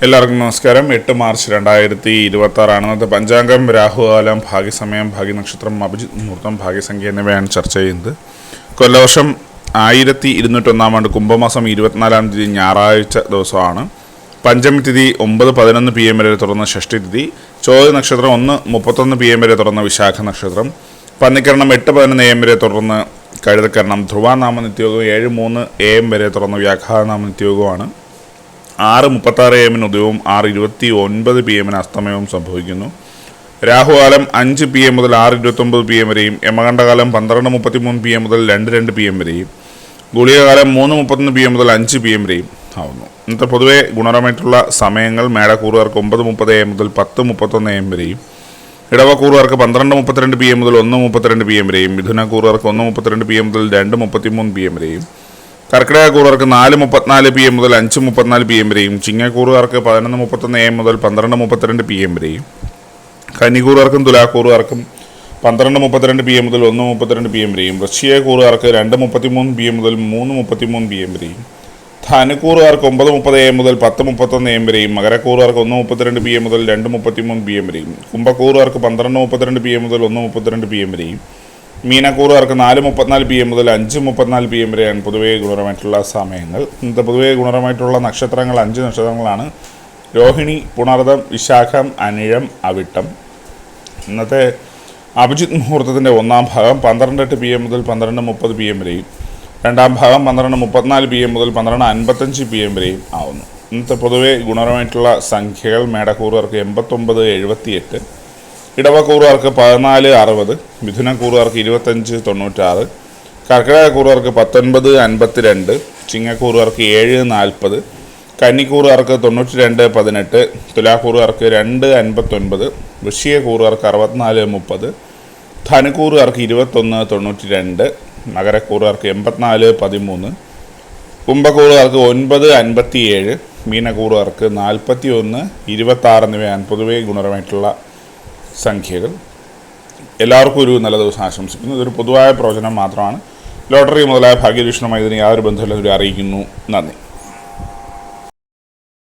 എല്ലാവർക്കും നമസ്കാരം. 8 മാർച്ച് 2026 ഇന്നത്തെ പഞ്ചാംഗം, രാഹുകാലം, ഭാഗ്യസമയം, ഭാഗ്യനക്ഷത്രം, അഭിജിത് മുഹൂർത്തം, ഭാഗ്യസംഖ്യ എന്നിവയാണ് ചർച്ച ചെയ്യുന്നത്. കൊല്ലവർഷം 1201 ആണ്ട് കുംഭമാസം 24-ാം തീയതി ഞായറാഴ്ച ദിവസമാണ്. പഞ്ചമി തിഥി 9:11 PM വരെ തുറന്ന ഷഷ്ടി തിഥി. ചോതി നക്ഷത്രം 1:31 PM വരെ തുറന്ന വിശാഖ നക്ഷത്രം. പന്നിക്കരണം 8:11 AM വരെ തുടർന്ന് കഴുതക്കരണം. ധ്രുവാനാമ നിത്യയോഗം 7:03 AM വരെ തുറന്ന വ്യാഘാനാമ നിത്യയോഗമാണ്. 6:36 AM ഉദയവും 6:29 PM അസ്തമയവും സംഭവിക്കുന്നു. രാഹുകാലം 5 PM മുതൽ 6:29 PM വരെയും, യമകണ്ഠകാലം 12:33 PM മുതൽ 2:02 PM വരെയും, ഗുളികകാലം 3:31 PM മുതൽ 5 PM വരെയും ആവുന്നു. ഇന്നത്തെ പൊതുവെ ഗുണപരമായിട്ടുള്ള സമയങ്ങൾ: മേടക്കൂറുകാർക്ക് 9:30 AM മുതൽ 10:31 AM വരെയും, ഇടവക്കൂറുകാർക്ക് 12:32 PM മുതൽ 1:32 PM വരെയും, മിഥുനക്കൂറുകാർക്ക് 1:32 PM മുതൽ 2:33 PM വരെയും, കർക്കിടകക്കൂറുകാർക്ക് 4:34 PM മുതൽ 5:34 PM വരെയും, ചിങ്ങക്കൂറുകാർക്ക് 11:31 AM മുതൽ 12:32 PM വരെയും, കന്നിക്കൂറുകാർക്കും തുലാക്കൂറുകാർക്കും 12:32 PM മുതൽ 1:32 PM വരെയും, വൃശ്ചികക്കൂറുകാർക്ക് 2:33 PM മുതൽ 3:33 PM വരെയും, ധനുക്കൂറുകാർക്ക് 9:30 AM മുതൽ 10:31 AM വരെയും, മകരക്കൂറുകാർക്ക് 1:32 PM മുതൽ 2:33 PM വരെയും, കുംഭക്കൂറുകാർക്ക് 12:32 PM മുതൽ 1:32 PM വരെയും, മീനക്കൂറുകാർക്ക് 4:34 PM മുതൽ 5:34 PM വരെയാണ് പൊതുവേ ഗുണപരമായിട്ടുള്ള സമയങ്ങൾ. ഇന്നത്തെ പൊതുവേ ഗുണപരമായിട്ടുള്ള നക്ഷത്രങ്ങൾ 5 നക്ഷത്രങ്ങളാണ്: രോഹിണി, പുണർദം, വിശാഖം, അനിഴം, അവിട്ടം. ഇന്നത്തെ അഭിജിത് മുഹൂർത്തത്തിൻ്റെ 1-ാം ഭാഗം 12:08 PM മുതൽ 12:30 PM വരെയും, 2-ാം ഭാഗം 12:34 PM മുതൽ 12:55 PM വരെയും ആവുന്നു. ഇന്നത്തെ പൊതുവേ ഗുണപരമായിട്ടുള്ള സംഖ്യകൾ: മേടക്കൂറുകാർക്ക് 89-78, ഇടവക്കൂറുകാർക്ക് 14-60, മിഥുനക്കൂറുകാർക്ക് 25-96, കർക്കിടകക്കൂറുകാർക്ക് 19-52, ചിങ്ങക്കൂറുകാർക്ക് 7-40, കന്നിക്കൂറുകാർക്ക് 92-18, തുലാക്കൂറുകാർക്ക് 2-59, വൃശ്ചികക്കൂറുകാർക്ക് 64-30, ധനുക്കൂറുകാർക്ക് 21-92, മകരക്കൂറുകാർക്ക് 84-13, കുംഭക്കൂറുകാർക്ക് 9-57, മീനക്കൂറുകാർക്ക് 41-26 എന്നിവയാണ് പൊതുവേ ഗുണപരമായിട്ടുള്ള സംഖ്യകൾ. എല്ലാവർക്കും ഒരു നല്ല ദിവസം ആശംസിക്കുന്നു. ഇതൊരു പൊതുവായ പ്രവചനം മാത്രമാണ്. ലോട്ടറി മുതലായ ഭാഗ്യദൂഷണമായി ഇതിന് യാതൊരു ബന്ധമില്ല അറിയിക്കുന്നു. നന്ദി.